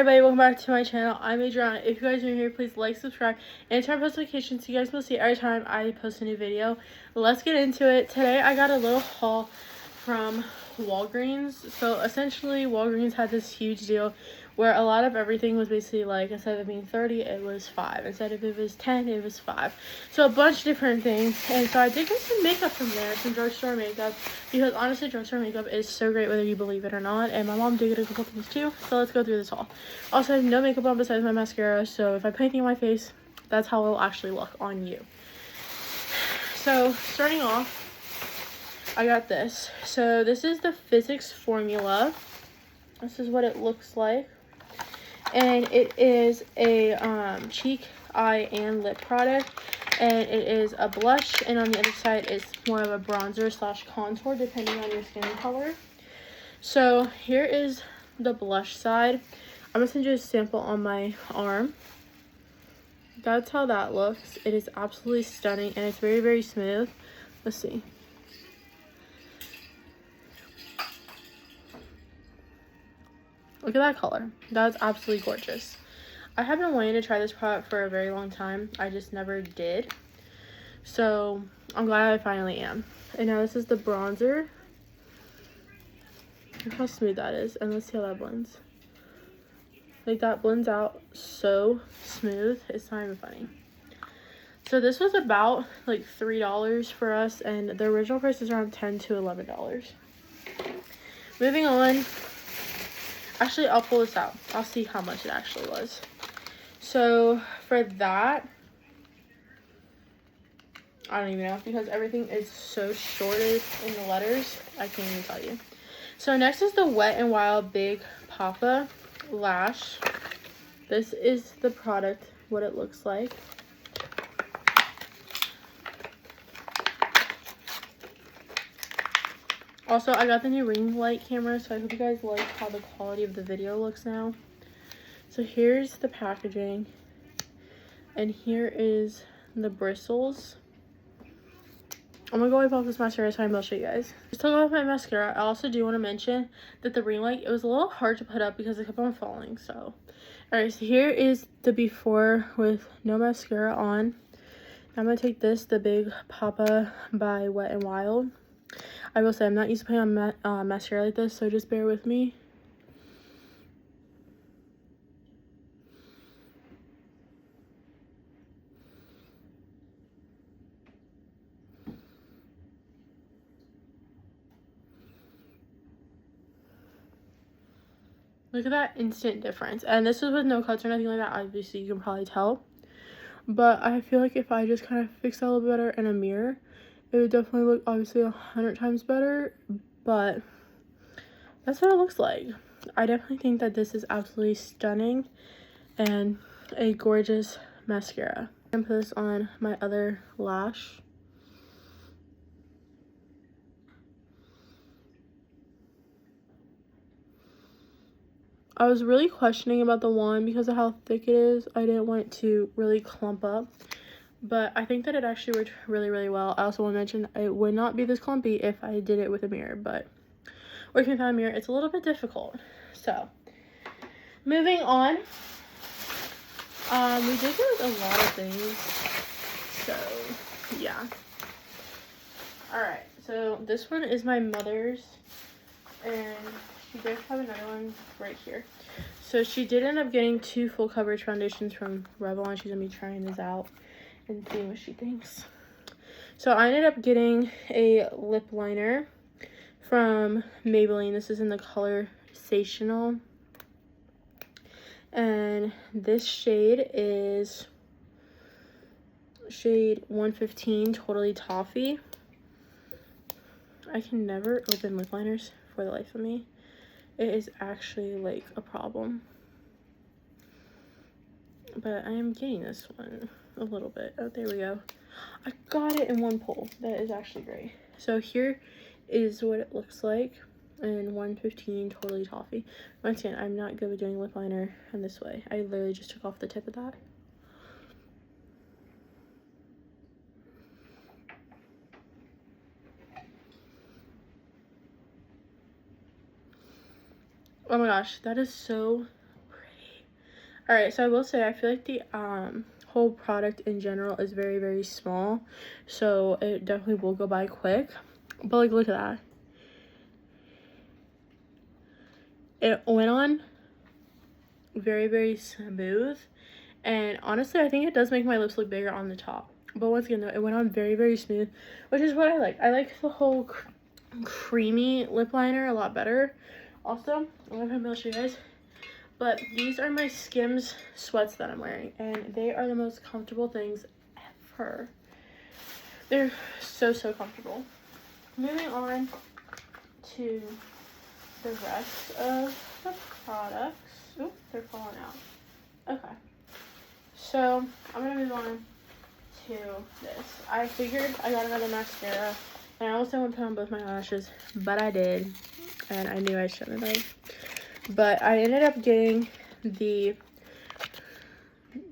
Everybody, welcome back to my channel. I'm Adriana. If you guys are new here, please like, subscribe, and turn on post notifications so you guys will see every time I post a new video. Let's get into it. Today I got a little haul from Walgreens. So essentially Walgreens had this huge deal where a lot of everything was basically like, instead of it being 30, it was 5. Instead of it was 10, it was 5. So a bunch of different things. And so I did get some makeup from there, some drugstore makeup, because honestly drugstore makeup is so great whether you believe it or not. And my mom did get a couple things too. So let's go through this haul. Also, I have no makeup on besides my mascara, so if I put anything on my face, that's how it will actually look on you. So starting off, I got this. So this is the Physics Formula. This is what it looks like. And it is a cheek, eye, and lip product. And it is a blush. And on the other side, it's more of a bronzer slash contour, depending on your skin color. So here is the blush side. I'm going to send you a sample on my arm. That's how that looks. It is absolutely stunning. And it's very, very smooth. Let's see. Look at that color. That's absolutely gorgeous. I have been wanting to try this product for a very long time. I just never did. So I'm glad I finally am. And now this is the bronzer. Look how smooth that is. And let's see how that blends. Like, that blends out so smooth. It's not even funny. So this was about like $3 for us. And the original price is around $10 to $11. Moving on. Actually, I'll pull this out. I'll see how much it actually was. So for that, I don't even know, because everything is so shorted in the letters. I can't even tell you. So next is the Wet n Wild Big Papa Lash. This is the product, what it looks like. Also, I got the new ring light camera, so I hope you guys like how the quality of the video looks now. So here's the packaging, and here is the bristles. I'm gonna go wipe off this mascara so I'll show you guys. Just took off my mascara. I also do want to mention that the ring light, it was a little hard to put up because it kept on falling. So, alright, so here is the before with no mascara on. I'm gonna take this, the Big Papa by Wet n Wild. I will say I'm not used to putting on mascara like this, so just bear with me. Look at that instant difference. And this is with no cuts or nothing like that. Obviously, you can probably tell. But I feel like if I just kind of fix that a little bit better in a mirror, it would definitely look obviously 100 times better. But that's what it looks like. I definitely think that this is absolutely stunning and a gorgeous mascara. I'm gonna put this on my other lash. I was really questioning about the wand because of how thick it is. I didn't want it to really clump up. But I think that it actually worked really, really well. I also want to mention it would not be this clumpy if I did it with a mirror. But working without a mirror, it's a little bit difficult. So, moving on. We did get a lot of things. So, yeah. Alright, so this one is my mother's. And she does have another one right here. So she did end up getting 2 full coverage foundations from Revlon. She's gonna be trying this out and seeing what she thinks. So I ended up getting a lip liner from Maybelline. This is in the color Sensational. And this shade is shade 115, Totally Toffee. I can never open lip liners for the life of me. It is actually like a problem. But I am getting this one a little bit. Oh, there we go. I got it in one pull. That is actually great. So here is what it looks like in 115 Totally Toffee. Once again, I'm not good with doing lip liner in this way. I literally just took off the tip of that. Oh my gosh, that is so pretty. Alright, so I will say I feel like the whole product in general is very, very small. So it definitely will go by quick. But like, look at that. It went on very, very smooth. And honestly, I think it does make my lips look bigger on the top. But once again, though, it went on very, very smooth, which is what I like. I like the whole creamy lip liner a lot better. Also, I'm going to show you guys. But these are my Skims sweats that I'm wearing. And they are the most comfortable things ever. They're so, so comfortable. Moving on to the rest of the products. Oop, they're falling out. Okay. So, I'm going to move on to this. I figured I got another mascara. And I also want to put on both my lashes. But I did. And I knew I shouldn't have. But I ended up getting the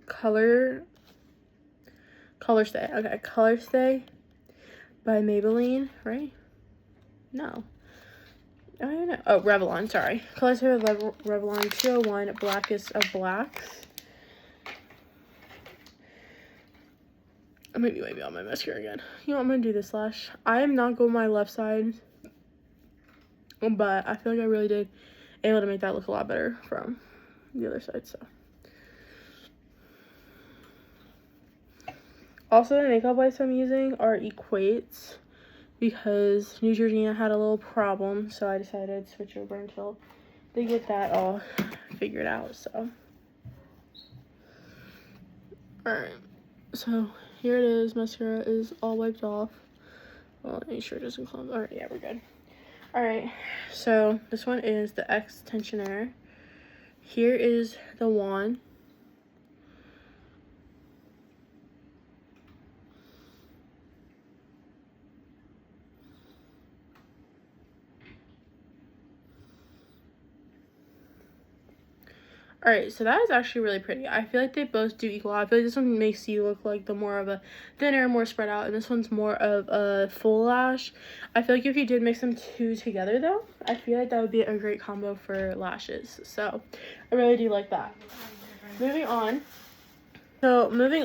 Color Stay. Okay, Color Stay by Maybelline, right? No. I don't know. Oh, Revlon, sorry. Color Stay by Revlon 201 Blackest of Blacks. Maybe on my mascara again. You know, I'm going to do this lash. I am not going my left side. But I feel like I really did able to make that look a lot better from the other side. So also the makeup wipes I'm using are Equates because Neutrogena had a little problem, so I decided to switch over until they get that all figured out. So alright, so here it is. Mascara is all wiped off. Well, make sure it doesn't clump. Alright, yeah, we're good. Alright, so this one is the Extensionaire. Here is the wand. Alright, so that is actually really pretty. I feel like they both do equal out. I feel like this one makes you look like the more of a thinner, more spread out, and this one's more of a full lash. I feel like if you did mix them two together, though, I feel like that would be a great combo for lashes. So, I really do like that. Moving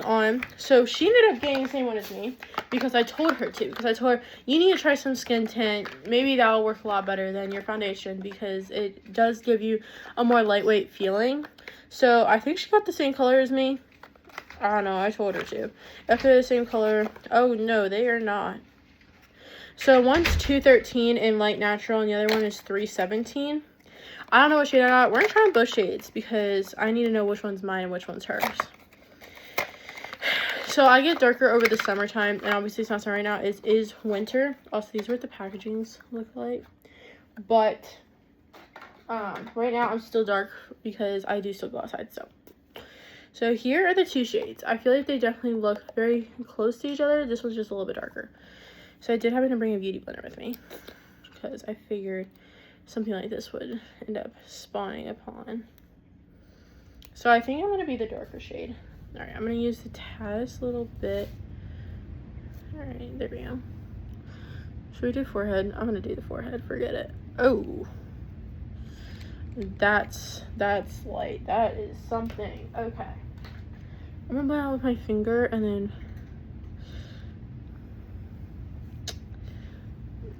on, so she ended up getting the same one as me because I told her to. Because I told her, you need to try some skin tint. Maybe that will work a lot better than your foundation because it does give you a more lightweight feeling. So I think she got the same color as me. I don't know, I told her to. If they're the same color, oh no, they are not. So one's 213 in light natural and the other one is 317. I don't know what shade I got. We're gonna try both shades because I need to know which one's mine and which one's hers. So I get darker over the summertime, and obviously it's not summer right now. It is winter. Also, these are what the packagings look like. But right now I'm still dark because I do still go outside. So here are the two shades. I feel like they definitely look very close to each other. This one's just a little bit darker. So I did happen to bring a beauty blender with me because I figured something like this would end up spawning upon. So I think I'm going to be the darker shade. Alright, I'm going to use the tiniest little bit. Alright, there we go. Should we do forehead? I'm going to do the forehead. Forget it. Oh. That's light. That is something. Okay. I'm going to blend out with my finger and then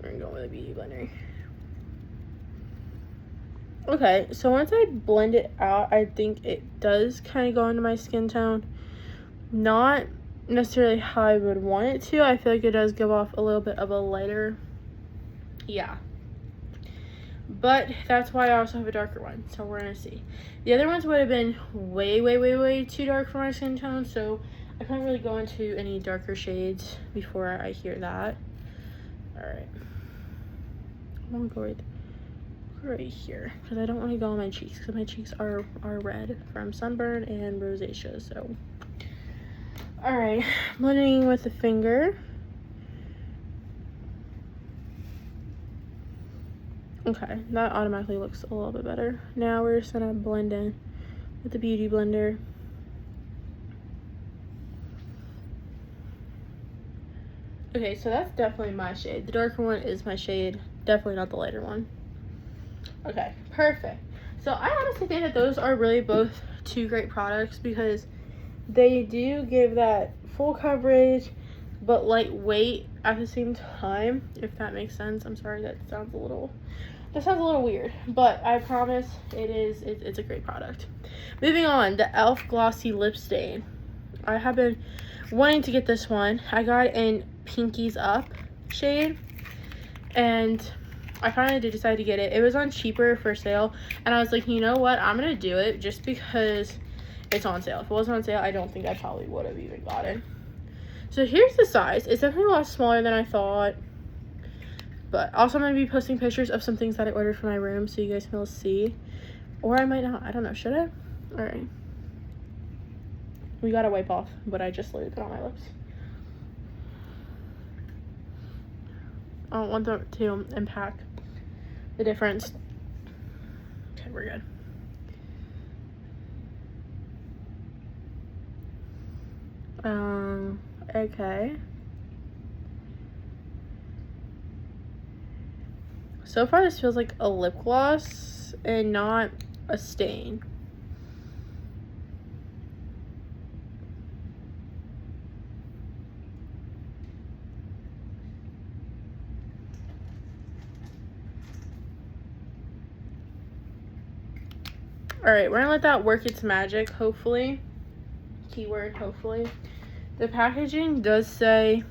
we're going to go with a beauty blender. Okay, so once I blend it out, I think it does kind of go into my skin tone. Not necessarily how I would want it to. I feel like it does give off a little bit of a lighter, yeah. But that's why I also have a darker one, so we're going to see. The other ones would have been way too dark for my skin tone, so I can't really go into any darker shades before I hear that. Alright. I'm going to go right here because I don't want to go on my cheeks because my cheeks are red from sunburn and rosacea. So all right, blending with the finger. Okay, that automatically looks a little bit better. Now we're just gonna blend in with the beauty blender. Okay, so that's definitely my shade. The darker one is my shade, definitely not the lighter one. Okay, perfect. So I honestly think that those are really both two great products because they do give that full coverage but lightweight at the same time, if that makes sense. I'm sorry, that sounds a little weird, but I promise it's a great product. Moving on, the e.l.f. Glossy Lip Stain. I have been wanting to get this one. I got it in Pinkies Up shade, and I finally did decide to get it. It was on cheaper for sale, and I was like, you know what, I'm gonna do it just because it's on sale. If it wasn't on sale, I don't think I probably would have even got it. So here's the size. It's definitely a lot smaller than I thought. But also I'm going to be posting pictures of some things that I ordered for my room so you guys can all see. Or I might not. I don't know. Should I? Alright. We got to wipe off what I just literally put on my lips. I don't want them to impact the difference. Okay, we're good. Okay. So far, this feels like a lip gloss and not a stain. Alright, we're gonna let that work its magic, hopefully. Keyword, hopefully. The packaging does say,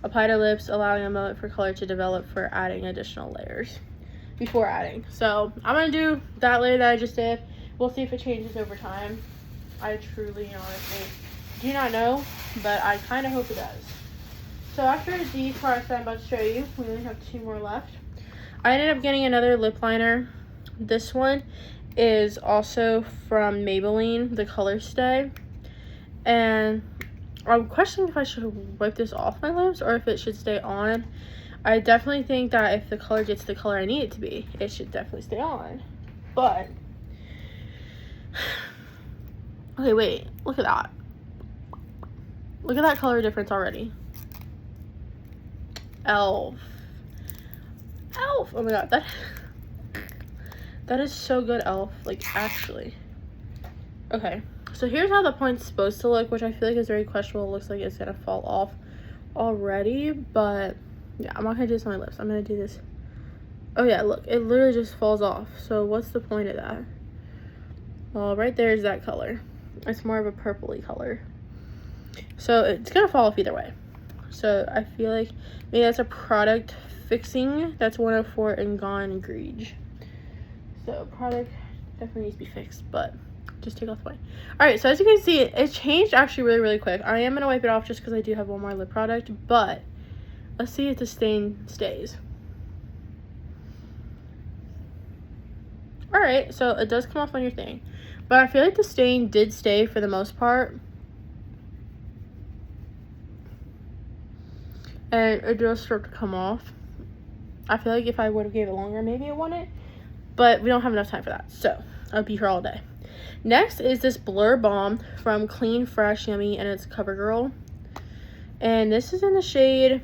apply to lips, allowing a moment for color to develop for adding additional layers before adding. So I'm gonna do that layer that I just did. We'll see if it changes over time. I truly, honestly do not know, but I kind of hope it does. So after these products that I'm about to show you, we only have 2 more left. I ended up getting another lip liner. This one is also from Maybelline, the Color Stay, and I'm questioning if I should wipe this off my lips or if it should stay on. I definitely think that if the color gets the color I need it to be, it should definitely stay on. But, okay, wait, look at that. Look at that color difference already. e.l.f. e.l.f. Oh my god, that is so good, e.l.f. Like, actually. Okay. So here's how the point's supposed to look, which I feel like is very questionable. It looks like it's gonna fall off already, but yeah, I'm not gonna do this on my lips. I'm gonna do this. Oh yeah, look, it literally just falls off. So what's the point of that? Well, right there is that color. It's more of a purpley color. So it's gonna fall off either way. So I feel like maybe that's a product fixing. That's 104 and Gone Greige. So product definitely needs to be fixed, but just take off the white. Alright, so as you can see, it changed actually really quick. I am going to wipe it off just because I do have one more lip product, but let's see if the stain stays. Alright, so it does come off on your thing, but I feel like the stain did stay for the most part. And it does start to come off. I feel like if I would have gave it longer, maybe it wouldn't, but we don't have enough time for that, so I'll be here all day. Next is this Blur Balm from Clean Fresh Yummy, and it's CoverGirl. And this is in the shade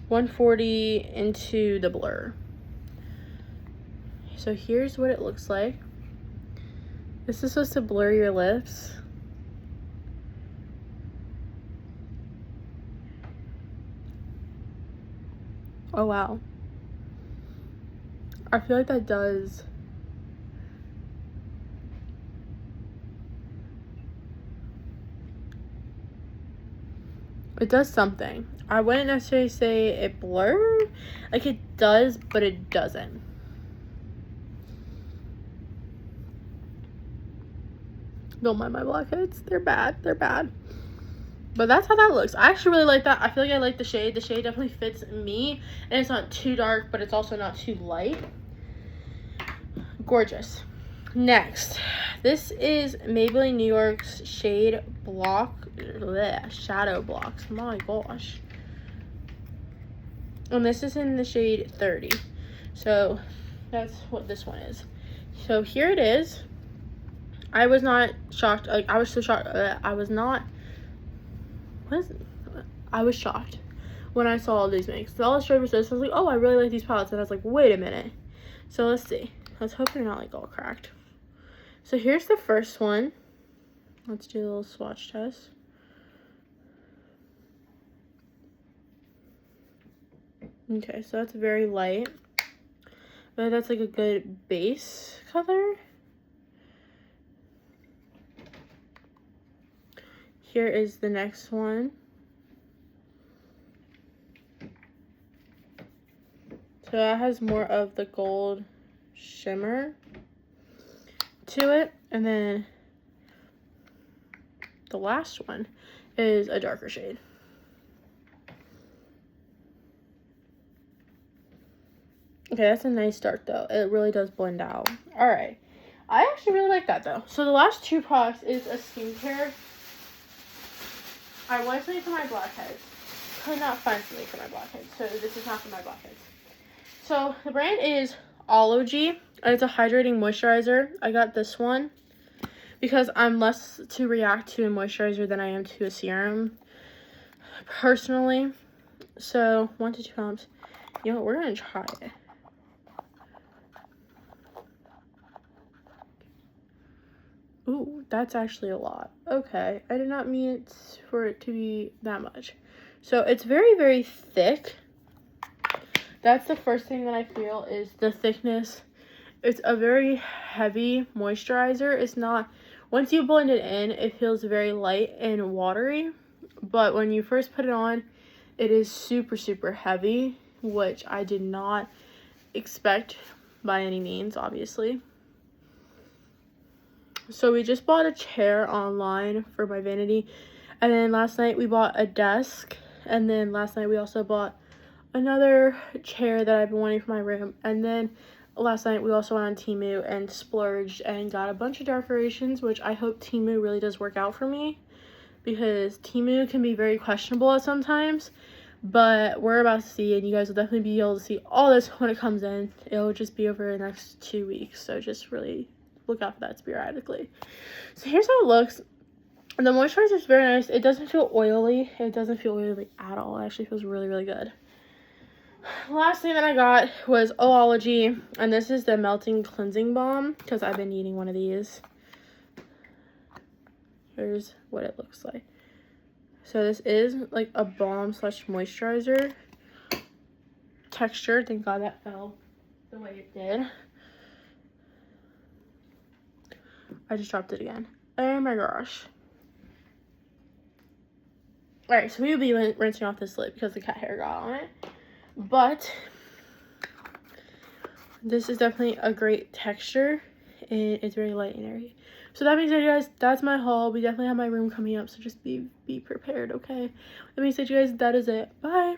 140 into the Blur. So here's what it looks like. This is supposed to blur your lips. Oh wow. I feel like that does. It does something. I wouldn't necessarily say it blurred. Like, it does, but it doesn't. Don't mind my blackheads. They're bad. They're bad. But that's how that looks. I actually really like that. I feel like I like the shade. The shade definitely fits me. And it's not too dark, but it's also not too light. Gorgeous. Next, this is Maybelline New York's shade Shadow Blocks. My gosh. And this is in the shade 30. So that's what this one is. So here it is. I was not shocked. Like, I was so shocked. I was shocked when I saw all these makes. So all the shade was this. I was like, oh, I really like these palettes. And I was like, wait a minute. So let's see. Let's hope they're not like all cracked. So here's the first one. Let's do a little swatch test. Okay, so that's very light, but that's like a good base color. Here is the next one. So that has more of the gold shimmer to it. And then the last one is a darker shade. Okay, that's a nice dark though. It really does blend out. All right. I actually really like that though. So the last two products is a skincare. I wanted something for my blackheads. Could not find something for my blackheads. So this is not for my blackheads. So the brand is Ology. And it's a hydrating moisturizer. I got this one because I'm less to react to a moisturizer than I am to a serum personally. So 1 to 2 pumps. You know what? We're going to try it. Ooh, that's actually a lot. Okay, I did not mean it for it to be that much. So it's very, very thick. That's the first thing that I feel is the thickness. It's a very heavy moisturizer. It's not, once you blend it in, it feels very light and watery. But when you first put it on, it is super, super heavy, which I did not expect by any means, obviously. So we just bought a chair online for my vanity, and then last night we bought a desk, and then last night we also bought another chair that I've been wanting for my room, and then last night we also went on Temu and splurged and got a bunch of decorations, which I hope Temu really does work out for me, because Temu can be very questionable at sometimes, but we're about to see, and you guys will definitely be able to see all this when it comes in. It'll just be over the next 2 weeks, so just really look out for that sporadically. So here's how it looks. The moisturizer is very nice. It doesn't feel oily. It doesn't feel oily at all. It actually feels really, really good. Last thing that I got was Ology, and this is the Melting Cleansing Balm, because I've been needing one of these. Here's what it looks like. So this is like a balm slash moisturizer texture. Thank God that fell the way it did. I just dropped it again. Oh my gosh. Alright, so we will be rinsing off this lid because the cat hair got on it. But this is definitely a great texture, and it's very light and airy. So that being said, you guys, that's my haul. We definitely have my room coming up, so just be prepared, okay? That being said, you guys, that is it. Bye.